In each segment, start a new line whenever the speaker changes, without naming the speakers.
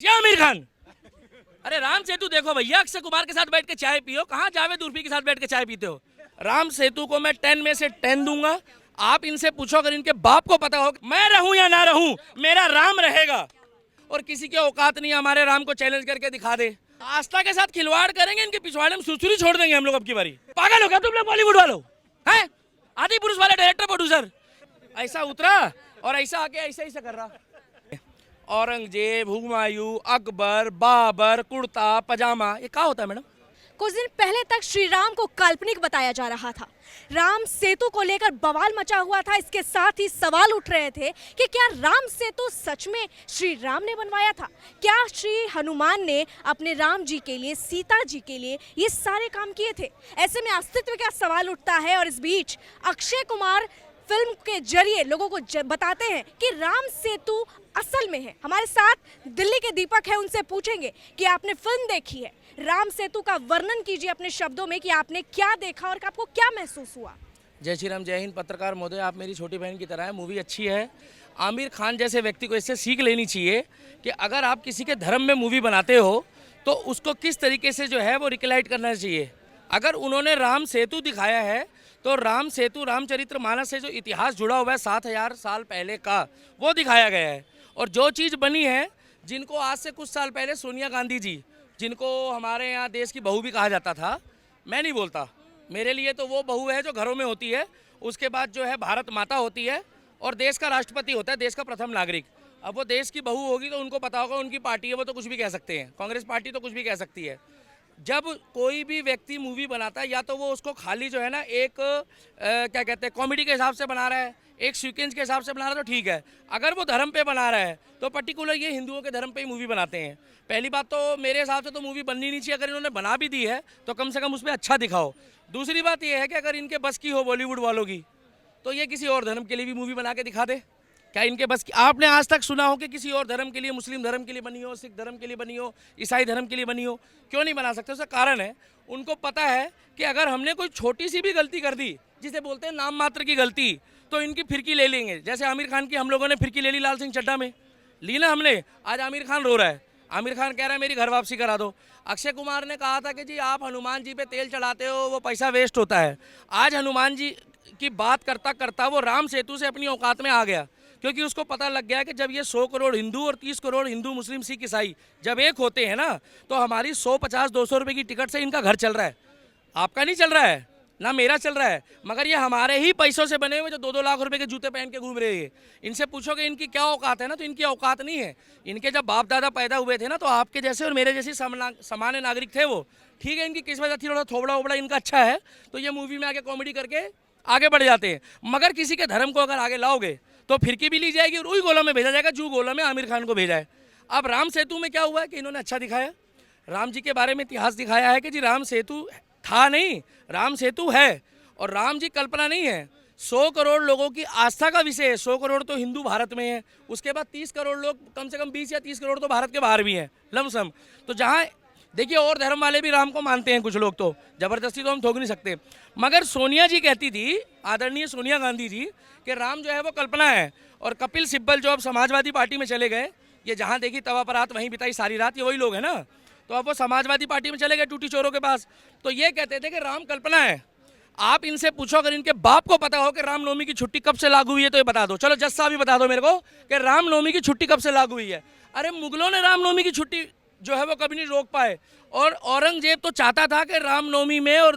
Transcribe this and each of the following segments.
या आमिर खान। अरे राम सेतु देखो भैया, अक्षय कुमार के साथ बैठ के चाय पियो, कहाँ जावेद उर्फी के साथ बैठ के चाय पीते हो। राम सेतु को मैं 10 में से 10 दूंगा। आप इनसे पूछो, अगर इनके बाप को पता हो मैं रहूं या ना रहूं, मेरा राम रहेगा। और किसी की औकात नहीं हमारे राम को चैलेंज करके दिखा दे। आस्था के साथ खिलवाड़ करेंगे, इनके पिछवाड़े में सुरसुरी छोड़ देंगे हम लोग अब की बारी। पागल हो क्या तुम लोग बॉलीवुड वालों, हैं? आदि पुरुष वाले डायरेक्टर प्रोड्यूसर ऐसा उतरा और ऐसा आके ऐसा ही कर रहा। औरंगजेब, हुमायूं, अकबर, बाबर, कुर्ता पजामा, ये क्या होता है मैडम?
कुछ दिन पहले तक श्री राम को काल्पनिक बताया जा रहा था। राम सेतु को लेकर बवाल मचा हुआ था। इसके साथ ही सवाल उठ रहे थे कि क्या राम सेतु सच में श्री राम ने बनवाया था? क्या श्री हनुमान ने अपने राम जी के लिए, सीता जी के लिए ये सारे काम किए थे? ऐसे में अस्तित्व का सवाल उठता है। और इस बीच अक्षय कुमार फिल्म के जरिए लोगों को बताते हैं कि राम सेतु असल में है। हमारे साथ दिल्ली के दीपक है, उनसे पूछेंगे कि आपने फिल्म देखी है, राम सेतु का वर्णन कीजिए अपने शब्दों में कि आपने क्या देखा और आपको क्या महसूस हुआ।
जय श्री राम, जय हिंद। पत्रकार महोदय, आप मेरी छोटी बहन की तरह है। मूवी अच्छी है। आमिर खान जैसे व्यक्ति को इससे सीख लेनी चाहिए कि अगर आप किसी के धर्म में मूवी बनाते हो तो उसको किस तरीके से जो है वो रिकलाइट करना चाहिए। अगर उन्होंने राम सेतु दिखाया है तो राम सेतु रामचरित्र मानस से जो इतिहास जुड़ा हुआ है 7000 साल पहले का, वो दिखाया गया है। और जो चीज़ बनी है, जिनको आज से कुछ साल पहले सोनिया गांधी जी, जिनको हमारे यहाँ देश की बहू भी कहा जाता था, मैं नहीं बोलता, मेरे लिए तो वो बहू है जो घरों में होती है, उसके बाद जो है भारत माता होती है और देश का राष्ट्रपति होता है, देश का प्रथम नागरिक। अब वो देश की बहू होगी तो उनको पता होगा, उनकी पार्टी है, वो तो कुछ भी कह सकते हैं, कांग्रेस पार्टी तो कुछ भी कह सकती है। जब कोई भी व्यक्ति मूवी बनाता है, या तो वो उसको खाली जो है ना एक क्या कहते हैं कॉमेडी के हिसाब से बना रहा है, एक सीक्वेंस के हिसाब से बना रहा है तो ठीक है। अगर वो धर्म पे बना रहा है तो पर्टिकुलर ये हिंदुओं के धर्म पे ही मूवी बनाते हैं। पहली बात तो मेरे हिसाब से तो मूवी बननी नहीं चाहिए। अगर इन्होंने बना भी दी है तो कम से कम उसमें अच्छा दिखाओ। दूसरी बात ये है कि अगर इनके बस की हो बॉलीवुड वालों की, तो ये किसी और धर्म के लिए भी मूवी बना के दिखा दे। क्या इनके बस की? आपने आज तक सुना हो कि किसी और धर्म के लिए, मुस्लिम धर्म के लिए बनी हो, सिख धर्म के लिए बनी हो, ईसाई धर्म के लिए बनी हो? क्यों नहीं बना सकते? उसका कारण है, उनको पता है कि अगर हमने कोई छोटी सी भी गलती कर दी, जिसे बोलते हैं नाम मात्र की गलती, तो इनकी फिरकी ले लेंगे। जैसे आमिर खान की हम लोगों ने फिरकी ले ली लाल सिंह चड्ढा में, ली ना हमने। आज आमिर खान रो रहा है, आमिर खान कह रहा है मेरी घर वापसी करा दो। अक्षय कुमार ने कहा था कि जी आप हनुमान जी पे तेल चढ़ाते हो, वो पैसा वेस्ट होता है। आज हनुमान जी की बात करता करता वो राम सेतु से अपनी औकात में आ गया, क्योंकि उसको पता लग गया कि जब ये 100 करोड़ हिंदू और 30 करोड़ हिंदू, मुस्लिम, सिख, ईसाई जब एक होते हैं ना, तो हमारी 150-200 रुपये की टिकट से इनका घर चल रहा है। आपका नहीं चल रहा है ना, मेरा चल रहा है, मगर ये हमारे ही पैसों से बने हुए जो 2-2 लाख रुपए के जूते पहन के घूम रहे हैं। इनसे पूछोगे इनकी क्या औकात है ना, तो इनकी औकात नहीं है। इनके जब बाप दादा पैदा हुए थे ना, तो आपके जैसे और मेरे जैसे सामान्य नागरिक थे वो। ठीक है, इनकी किस्मत अच्छी, थोड़ा थोबड़ा ओबड़ा इनका अच्छा है, तो ये मूवी में आके कॉमेडी करके आगे बढ़ जाते हैं। मगर किसी के धर्म को अगर आगे लाओगे तो फिरकी भी ली जाएगी और वही गोला में भेजा जाएगा जो गोला में आमिर खान को भेजा है। अब राम सेतु में क्या हुआ है कि इन्होंने अच्छा दिखाया, राम जी के बारे में इतिहास दिखाया है कि जी राम सेतु था नहीं, राम सेतु है। और राम जी कल्पना नहीं है, 100 करोड़ लोगों की आस्था का विषय है। 100 करोड़ तो हिंदू भारत में है, उसके बाद 30 करोड़ लोग, कम से कम 20 या 30 करोड़ तो भारत के बाहर भी हैं लमसम। तो जहाँ देखिए और धर्म वाले भी राम को मानते हैं कुछ लोग, तो जबरदस्ती तो हम थोक नहीं सकते। मगर सोनिया जी कहती थी, आदरणीय सोनिया गांधी जी, कि राम जो है वो कल्पना है। और कपिल सिब्बल जो अब समाजवादी पार्टी में चले गए, ये जहाँ देखी तवा पर रात वहीं बिताई सारी रात, ये वही लोग हैं ना, तो अब वो समाजवादी पार्टी में चले गए टूटी चोरों के पास। तो ये कहते थे कि राम कल्पना है। आप इनसे पूछो, अगर इनके बाप को पता हो कि रामनवमी की छुट्टी कब से लागू हुई है तो ये बता दो। चलो जज साहब ही बता दो मेरे को कि रामनवमी की छुट्टी कब से लागू हुई है। अरे मुगलों ने रामनवमी की छुट्टी जो है वो कभी नहीं रोक पाए। और औरंगजेब तो चाहता था कि रामनवमी में और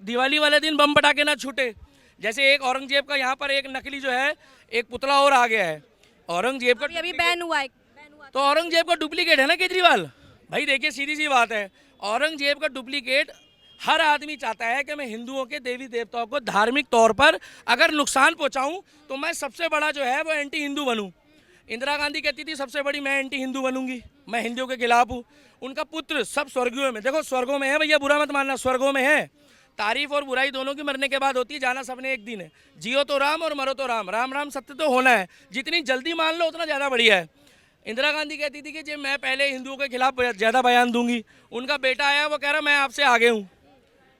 दिवाली वाले दिन बम पटाखे ना छूटे। जैसे एक औरंगजेब का यहाँ पर एक नकली जो है एक पुतला और आ गया है औरंगजेब का,
अभी बैन हुआ है।
तो औरंगजेब का डुप्लीकेट है ना केजरीवाल भाई। देखिए सीधी सी बात है, औरंगजेब का डुप्लीकेट। हर आदमी चाहता है कि मैं हिंदुओं के देवी देवताओं को धार्मिक तौर पर अगर नुकसान पहुंचाऊं तो मैं सबसे बड़ा जो है वो एंटी हिंदू बनूं। इंदिरा गांधी कहती थी सबसे बड़ी मैं एंटी हिंदू बनूंगी, मैं हिंदुओं के खिलाफ हूँ। उनका पुत्र सब स्वर्गों में, देखो स्वर्गों में है भैया, बुरा मत मानना, स्वर्गों में है। तारीफ और बुराई दोनों की मरने के बाद होती है, जाना सबने एक दिन है। जियो तो राम और मरो तो राम, राम राम सत्य तो होना है। जितनी जल्दी मान लो उतना ज़्यादा बढ़िया है। इंदिरा गांधी कहती थी कि जब मैं पहले हिंदुओं के खिलाफ ज़्यादा बयान दूंगी। उनका बेटा आया, वो कह रहा मैं आपसे आगे हूँ,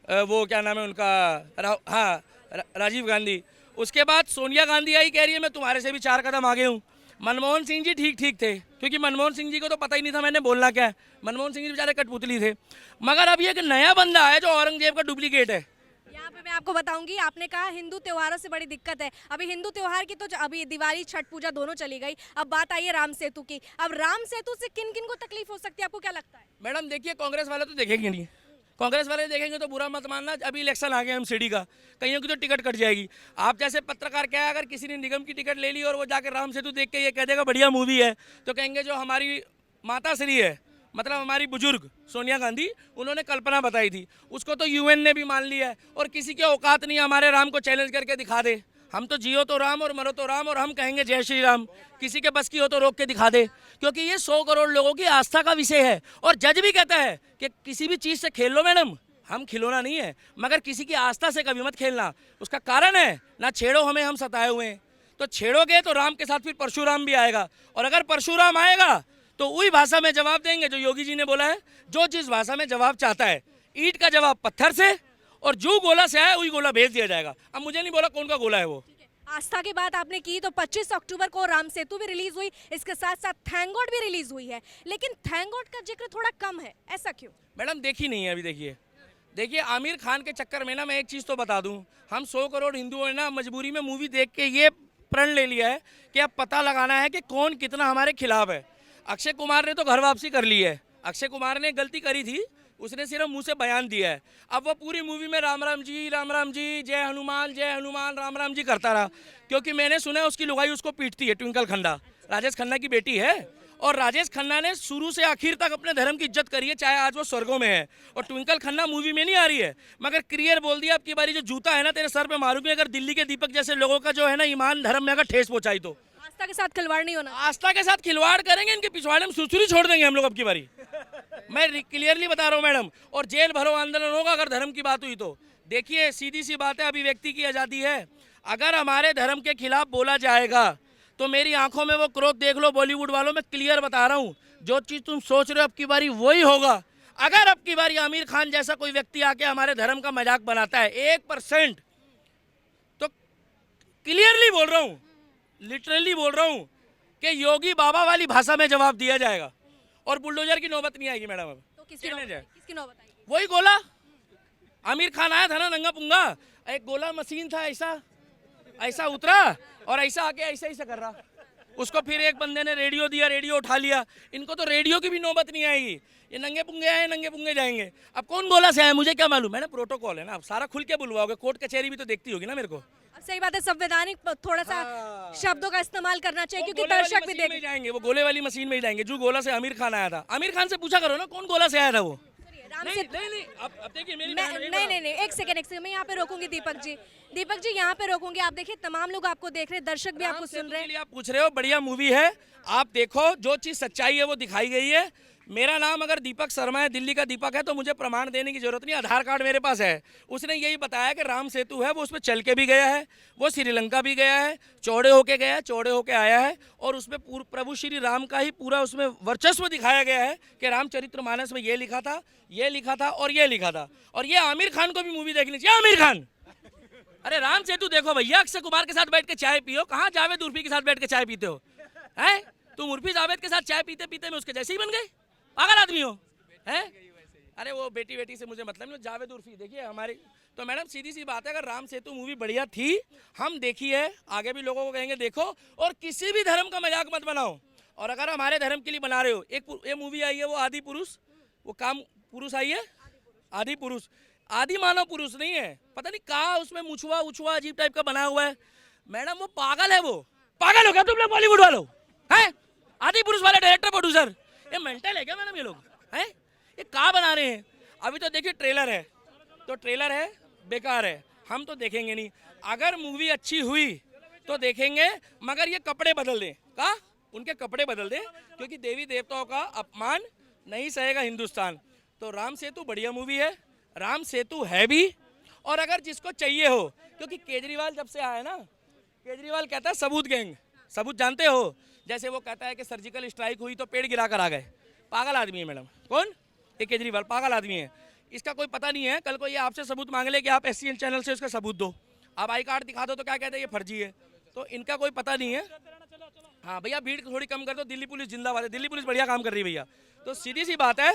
वो क्या नाम है उनका, हाँ राजीव गांधी। उसके बाद सोनिया गांधी आई, कह रही है मैं तुम्हारे से भी 4 कदम आगे हूँ। मनमोहन सिंह जी ठीक ठीक थे, क्योंकि मनमोहन सिंह जी को तो पता ही नहीं था मैंने बोलना क्या है। मनमोहन सिंह जी बेचारे कठपुतली थे। मगर अब ये एक नया बंदा है जो औरंगजेब का डुप्लीकेट है।
यहाँ पे मैं आपको बताऊंगी, आपने कहा हिंदू त्योहारों से बड़ी दिक्कत है। अभी हिंदू त्योहार की तो अभी दिवाली छठ पूजा दोनों चली गई, अब बात आई है राम सेतु की। अब राम सेतु से किन किन को तकलीफ हो सकती है, आपको क्या लगता है?
मैडम देखिए, कांग्रेस वाले तो देखेंगे नहीं, कांग्रेस वाले देखेंगे तो बुरा मत मानना, अभी इलेक्शन आ गया एमसीडी का, कईयों की तो टिकट कट जाएगी। आप जैसे पत्रकार क्या है, अगर किसी ने निगम की टिकट ले ली और वो जाकर राम सेतु देख के ये कह देगा बढ़िया मूवी है, तो कहेंगे जो हमारी माता श्री है, मतलब हमारी बुजुर्ग सोनिया गांधी, उन्होंने कल्पना बताई थी, उसको तो यूएन ने भी मान लिया है। और किसी की औकात नहीं हमारे राम को चैलेंज करके दिखा दे। हम तो जियो तो राम और मरो तो राम, और हम कहेंगे जय श्री राम। किसी के बस की हो तो रोक के दिखा दे, क्योंकि ये 100 करोड़ लोगों की आस्था का विषय है। और जज भी कहता है कि किसी भी चीज़ से खेल लो मैडम, हम खिलौना नहीं है, मगर किसी की आस्था से कभी मत खेलना। उसका कारण है ना छेड़ो हमें, हम सताए हुए हैं। तो छेड़ोगे तो राम के साथ फिर परशुराम भी आएगा, और अगर परशुराम आएगा तो वही भाषा में जवाब देंगे जो योगी जी ने बोला है, जो जिस भाषा में जवाब चाहता है। ईंट का जवाब पत्थर से, और जो गोला से आया वही गोला भेज दिया जाएगा। अब मुझे नहीं बोला कौन का गोला है वो।
आस्था की बात आपने की तो 25 अक्टूबर को राम सेतु भी रिलीज हुई, इसके साथ साथ थैंक गॉड भी रिलीज हुई है, लेकिन थैंक गॉड का जिक्र थोड़ा कम है, ऐसा क्यों?
मैडम देखी नहीं है अभी। देखिए आमिर खान के चक्कर में ना मैं एक चीज़ तो बता दूं, हम 100 करोड़ हिंदुओं ने ना मजबूरी में मूवी देख के ये प्रण ले लिया है कि अब पता लगाना है कि कौन कितना हमारे खिलाफ है। अक्षय कुमार ने तो घर वापसी कर ली है। अक्षय कुमार ने गलती करी थी, उसने सिर्फ मुंह से बयान दिया है। अब वो पूरी मूवी में राम राम जी, जय हनुमान राम राम जी करता रहा, क्योंकि मैंने सुना है उसकी लुगाई उसको पीटती है, ट्विंकल खन्ना, राजेश खन्ना की बेटी है। और राजेश खन्ना ने शुरू से आखिर तक अपने धर्म की इज्जत करी है, चाहे आज वो स्वर्गों में है। और ट्विंकल खन्ना मूवी में नहीं आ रही है, मगर क्लियर बोल दिया अब की बारी जो जूता है ना तेरे सर पे मारूंगी, अगर दिल्ली के दीपक जैसे लोगों का जो है ना ईमान धर्म में अगर ठेस पहुंचाई तो।
आस्था के साथ खिलवाड़ नहीं होना।
आस्था के साथ खिलवाड़ करेंगे, इनके पिछवाड़े में सुरसुरी छोड़ देंगे हम लोग अब की बारी। मैं क्लियरली बता रहा हूँ मैडम, और जेल भरो आंदोलन होगा अगर धर्म की बात हुई तो। देखिए सीधी सी बात है, अभिव्यक्ति की आज़ादी है, अगर हमारे धर्म के खिलाफ बोला जाएगा तो मेरी आंखों में वो क्रोध देख लो बॉलीवुड वालों। मैं क्लियर बता रहा हूँ, जो चीज़ तुम सोच रहे हो अब की बारी वही होगा। अगर अब की बारी आमिर खान जैसा कोई व्यक्ति आके हमारे धर्म का मजाक बनाता है 1%, तो क्लियरली बोल रहा हूँ, लिटरली बोल रहा हूँ कि योगी बाबा वाली भाषा में जवाब दिया जाएगा, और बुलडोजर की नौबत नहीं आएगी मैडम। अब
तो किसकी नौबत आएगी?
वही गोला, आमिर खान आया था ना नंगा पुंगा, एक गोला मशीन था, ऐसा उतरा और ऐसा आके ऐसा कर रहा, उसको फिर एक बंदे ने रेडियो दिया, रेडियो उठा लिया। इनको तो रेडियो की भी नौबत नहीं आएगी, ये नंगे पुंगे आए नंगे पुंगे जाएंगे। अब कौन गोला से आया मुझे क्या मालूम, मैंने प्रोटोकॉल है ना, अब सारा खुल के बुलवाओगे, कोर्ट कचहरी भी तो देखती होगी ना मेरे को।
सही बात है, संवैधानिक थोड़ा सा शब्दों का इस्तेमाल करना चाहिए, क्योंकि दर्शक भी देख
जाएंगे, वो गोले वाली मशीन में ही जाएंगे। जो गोला से आमिर खान आया था, आमिर खान से पूछा करो ना कौन गोला से आया था वो। नहीं, अब देखिए मेरी
नहीं, एक सेकंड मैं यहाँ पे रोकूंगी दीपक जी यहाँ पे रोकूंगी। आप देखिए तमाम लोग आपको देख रहे हैं, दर्शक भी आपको सुन रहे हैं।
आप पूछ रहे हो, बढ़िया मूवी है, आप देखो, जो चीज़ सच्चाई है वो दिखाई गई है। मेरा नाम अगर दीपक शर्मा है, दिल्ली का दीपक है, तो मुझे प्रमाण देने की जरूरत नहीं, आधार कार्ड मेरे पास है। उसने यही बताया कि राम सेतु है, वो उस पर चल के भी गया है, वो श्रीलंका भी गया है, चौड़े होके गया, चौड़े होके आया है, और उसमें प्रभु श्री राम का ही पूरा उसमें वर्चस्व दिखाया गया है कि रामचरितमानस में ये लिखा था, ये लिखा था और ये लिखा था। और ये आमिर खान को भी मूवी देखनी चाहिए। आमिर खान, अरे राम सेतु देखो भैया, अक्षय कुमार के साथ बैठ के चाय पियो, कहाँ जावेद उर्फी के साथ बैठ के चाय पीते हो, हैं? तुम उर्फी जावेद के साथ चाय पीते पीते में उसके जैसे ही बन गए, पागल आदमी हो, हैं? अरे वो बेटी से मुझे मतलब नहीं, जावेद उर्फी देखिए हमारी। तो मैडम सीधी सी बात है, अगर राम सेतु मूवी बढ़िया थी, हम देखी है, आगे भी लोगों को कहेंगे देखो, और किसी भी धर्म का मजाक मत बनाओ। और अगर हमारे धर्म के लिए बना रहे हो, एक मूवी आई है वो आदि पुरुष, वो काम पुरुष आई है, आदि पुरुष, आदि मानव पुरुष नहीं है, पता नहीं कहा उसमें मुछुआ उछुआ अजीब टाइप का बनाया हुआ है। मैडम वो पागल है, वो पागल हो क्या तुम लोग बॉलीवुड वालों, हैं? आदि पुरुष वाले डायरेक्टर प्रोड्यूसर ये मेंटल है क्या मैडम, ये लोग हैं? ये कहाँ बना रहे हैं? अभी तो देखिए ट्रेलर है, तो ट्रेलर है बेकार है, हम तो देखेंगे नहीं। अगर मूवी अच्छी हुई तो देखेंगे, मगर ये कपड़े बदल दें, का उनके कपड़े बदल दें, क्योंकि देवी देवताओं का अपमान नहीं सहेगा हिंदुस्तान। तो राम सेतु बढ़िया मूवी है, राम सेतु है भी, और अगर जिसको चाहिए हो, क्योंकि केजरीवाल जब से आया ना, केजरीवाल कहता है सबूत गैंग, सबूत जानते हो, जैसे वो कहता है कि सर्जिकल स्ट्राइक हुई तो पेड़ गिरा कर आ गए। पागल आदमी है मैडम, कौन? ये केजरीवाल पागल आदमी है, इसका कोई पता नहीं है। कल को ये आपसे सबूत मांग ले कि आप SCN चैनल से उसका सबूत दो, आप आई कार्ड दिखा दो तो क्या कहते हैं ये फर्जी है, तो इनका कोई पता नहीं है। हाँ भैया, भीड़ थोड़ी कम कर दो, दिल्ली पुलिस जिंदाबाद है, दिल्ली पुलिस बढ़िया काम कर रही है भैया। तो सीधी सी बात है,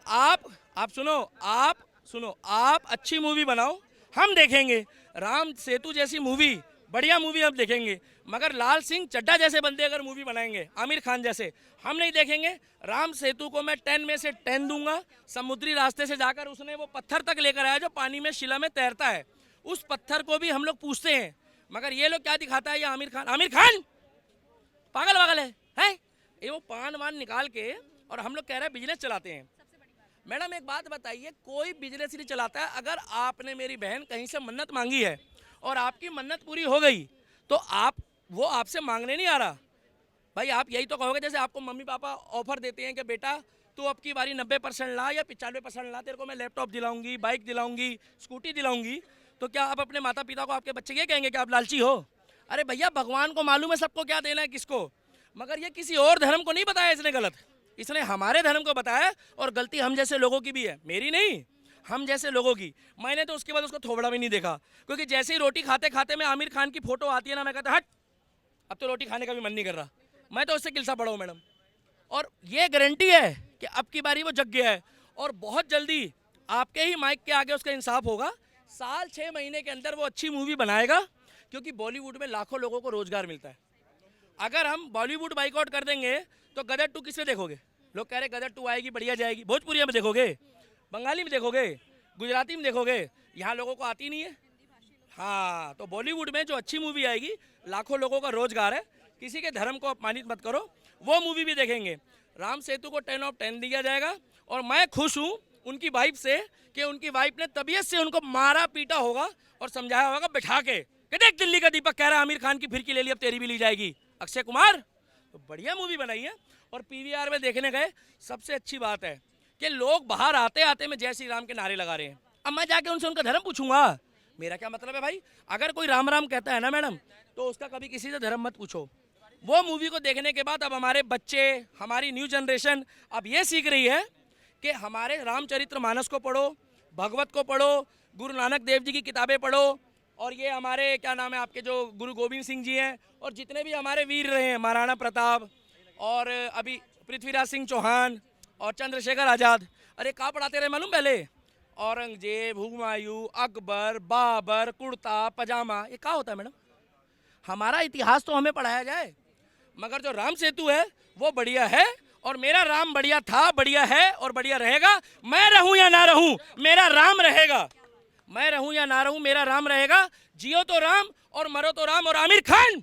आप सुनो, आप अच्छी मूवी बनाओ, हम देखेंगे। राम सेतु जैसी मूवी, बढ़िया मूवी हम देखेंगे, मगर लाल सिंह चड्ढा जैसे बंदे अगर मूवी बनाएंगे, आमिर खान जैसे, हम नहीं देखेंगे। राम सेतु को मैं 10 में से 10 दूंगा। समुद्री रास्ते से जाकर उसने वो पत्थर तक लेकर आया जो पानी में शिला में तैरता है, उस पत्थर को भी हम लोग पूछते हैं। मगर ये लोग क्या दिखाता है, ये आमिर खान पागल वागल है? ये वो पान वान निकाल के और हम लोग कह रहे हैं बिजनेस चलाते हैं। मैडम एक बात बताइए, कोई बिजनेस नहीं चलाता है। अगर आपने मेरी बहन कहीं से मन्नत मांगी है और आपकी मन्नत पूरी हो गई तो वो आपसे मांगने नहीं आ रहा भाई। आप यही तो कहोगे, जैसे आपको मम्मी पापा ऑफर देते हैं कि बेटा तू अब की बारी 90% ला या 95% ला, तेरे को मैं लैपटॉप दिलाऊंगी, बाइक दिलाऊंगी, स्कूटी दिलाऊंगी। तो क्या आप अपने माता पिता को आपके बच्चे ये कहेंगे कि आप लालची हो? अरे भैया, भगवान को मालूम है सबको क्या देना है किसको, मगर ये किसी और धर्म को नहीं बताया इसने गलत, इसने हमारे धर्म को बताया। और गलती हम जैसे लोगों की भी है, मेरी नहीं, हम जैसे लोगों की। मैंने तो उसके बाद उसको थोबड़ा भी नहीं देखा, क्योंकि जैसे ही रोटी खाते खाते में आमिर खान की फोटो आती है ना, मैं कहता हट, अब तो रोटी खाने का भी मन नहीं कर रहा। मैं तो उससे किलसा पड़ा हूँ मैडम। और ये गारंटी है कि अब की बारी वो जग गया है और बहुत जल्दी आपके ही माइक के आगे उसका इंसाफ होगा। साल 6 महीने के अंदर वो अच्छी मूवी बनाएगा, क्योंकि बॉलीवुड में लाखों लोगों को रोजगार मिलता है। अगर हम बॉलीवुड बाइकआउट कर देंगे तो गदर 2 किसमें देखोगे? लोग कह रहे गदर 2 आएगी, बढ़िया जाएगी, भोजपुरी में देखोगे, बंगाली में देखोगे, गुजराती में देखोगे, यहाँ लोगों को आती नहीं है। हाँ, तो बॉलीवुड में जो अच्छी मूवी आएगी, लाखों लोगों का रोजगार है, किसी के धर्म को अपमानित मत करो, वो मूवी भी देखेंगे। राम सेतु को 10 ऑफ 10 दिया जाएगा। और मैं खुश हूँ उनकी वाइफ से कि उनकी वाइफ ने तबीयत से उनको मारा पीटा होगा और समझाया होगा बैठा के कि देख, दिल्ली का दीपक कह रहा है आमिर खान की फिरकी ले ली, अब तेरी भी ली जाएगी। अक्षय कुमार तो बढ़िया मूवी बनाई है। और पीवीआर में देखने गए, सबसे अच्छी बात है कि लोग बाहर आते आते में जय श्री राम के नारे लगा रहे हैं। अब मैं जाके उनसे उनका धर्म पूछूंगा? मेरा क्या मतलब है भाई? अगर कोई राम राम कहता है ना मैडम, तो उसका कभी किसी से धर्म मत पूछो। वो मूवी को देखने के बाद अब हमारे बच्चे, हमारी न्यू जनरेशन अब ये सीख रही है कि हमारे रामचरितमानस को पढ़ो, भगवत को पढ़ो, गुरु नानक देव जी की किताबें पढ़ो, और ये हमारे क्या नाम है आपके जो गुरु गोविंद सिंह जी हैं, और जितने भी हमारे वीर रहे हैं, महाराणा प्रताप और अभी पृथ्वीराज सिंह चौहान और चंद्रशेखर आज़ाद। अरे कहाँ पढ़ाते रहे मालूम पहले? औरंगजेब, हुमायूं, अकबर, बाबर, कुर्ता पजामा, ये क्या होता है मैडम? हमारा इतिहास तो हमें पढ़ाया जाए, मगर जो राम सेतु है वो बढ़िया है। और मेरा राम बढ़िया था, बढ़िया है और बढ़िया रहेगा। मैं रहूं या ना रहूं, मेरा राम रहेगा। मैं रहूं या ना रहूं, मेरा राम रहेगा। जियो तो राम और मरो तो राम। और आमिर खान,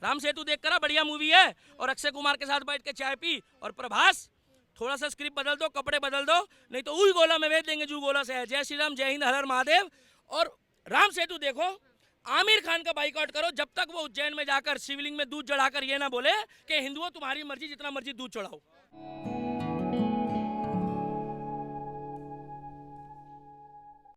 राम सेतु देख कर बढ़िया मूवी है, और अक्षय कुमार के साथ बैठ के चाय पी। और प्रभास, थोड़ा सा स्क्रिप्ट बदल दो, कपड़े बदल दो, नहीं तो उही गोला में भेज देंगे जू गोला से है। जय श्री राम, जय हिंद, हर हर महादेव। और राम सेतु देखो, आमिर खान का बाइकआउट करो, जब तक वो उज्जैन में जाकर शिवलिंग में दूध चढ़ाकर ये ना बोले कि हिंदुओं तुम्हारी मर्जी, जितना मर्जी दूध चढ़ाओ।